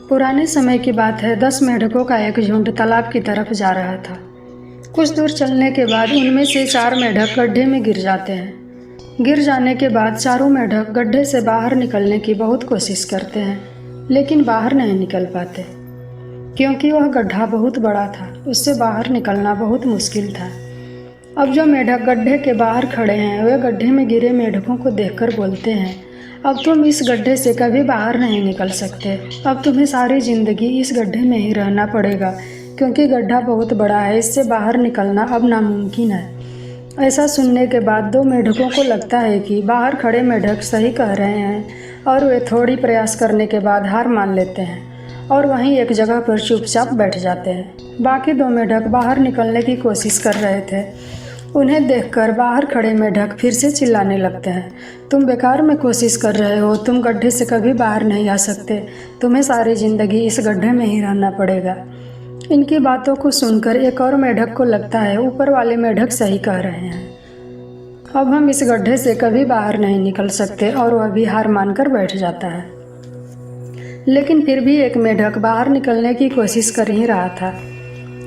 पुराने समय की बात है। 10 मेंढकों का एक झुंड तालाब की तरफ जा रहा था। कुछ दूर चलने के बाद उनमें से 4 मेंढक गड्ढे में गिर जाते हैं। गिर जाने के बाद चारों मेंढक गड्ढे से बाहर निकलने की बहुत कोशिश करते हैं, लेकिन बाहर नहीं निकल पाते क्योंकि वह गड्ढा बहुत बड़ा था। उससे बाहर निकलना बहुत मुश्किल था। अब जो मेंढक गड्ढे के बाहर खड़े हैं वे गड्ढे में गिरे मेंढकों को देखकर बोलते हैं, अब तुम इस गड्ढे से कभी बाहर नहीं निकल सकते। अब तुम्हें सारी ज़िंदगी इस गड्ढे में ही रहना पड़ेगा क्योंकि गड्ढा बहुत बड़ा है, इससे बाहर निकलना अब नामुमकिन है। ऐसा सुनने के बाद 2 मेंढकों को लगता है कि बाहर खड़े मेंढक सही कह रहे हैं और वे थोड़ी प्रयास करने के बाद हार मान लेते हैं और वहीं एक जगह पर चुपचाप बैठ जाते हैं। बाकी 2 मेंढक बाहर निकलने की कोशिश कर रहे थे। उन्हें देखकर बाहर खड़े मेंढक फिर से चिल्लाने लगते हैं, तुम बेकार में कोशिश कर रहे हो, तुम गड्ढे से कभी बाहर नहीं आ सकते, तुम्हें सारी ज़िंदगी इस गड्ढे में ही रहना पड़ेगा। इनकी बातों को सुनकर एक और मेंढक को लगता है ऊपर वाले मेंढक सही कह रहे हैं, अब हम इस गड्ढे से कभी बाहर नहीं निकल सकते, और वह भी हार मानकर बैठ जाता है। लेकिन फिर भी एक मेंढक बाहर निकलने की कोशिश कर ही रहा था।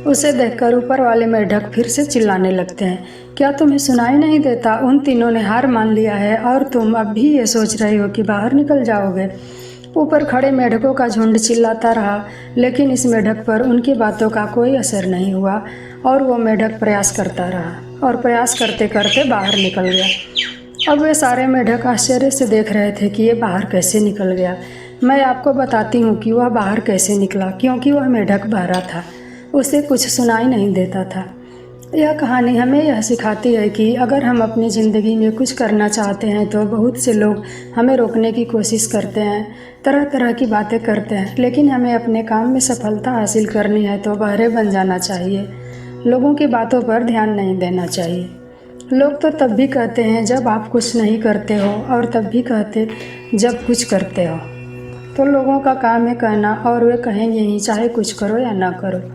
उसे देखकर ऊपर वाले मेंढक फिर से चिल्लाने लगते हैं, क्या तुम्हें सुनाई नहीं देता? उन तीनों ने हार मान लिया है और तुम अब भी ये सोच रहे हो कि बाहर निकल जाओगे। ऊपर खड़े मेंढकों का झुंड चिल्लाता रहा, लेकिन इस मेंढक पर उनकी बातों का कोई असर नहीं हुआ और वो मेंढक प्रयास करता रहा और प्रयास करते करते बाहर निकल गया। अब वे सारे मेंढक आश्चर्य से देख रहे थे कि ये बाहर कैसे निकल गया। मैं आपको बताती हूँ कि वह बाहर कैसे निकला, क्योंकि वह मेंढक बहरा था, उसे कुछ सुनाई नहीं देता था। यह कहानी हमें यह सिखाती है कि अगर हम अपनी ज़िंदगी में कुछ करना चाहते हैं तो बहुत से लोग हमें रोकने की कोशिश करते हैं, तरह तरह की बातें करते हैं, लेकिन हमें अपने काम में सफलता हासिल करनी है तो बहरे बन जाना चाहिए। लोगों की बातों पर ध्यान नहीं देना चाहिए। लोग तो तब भी कहते हैं जब आप कुछ नहीं करते हो, और तब भी कहते जब कुछ करते हो। तो लोगों का काम है कहना, और वे कहेंगे ही चाहे कुछ करो या ना करो।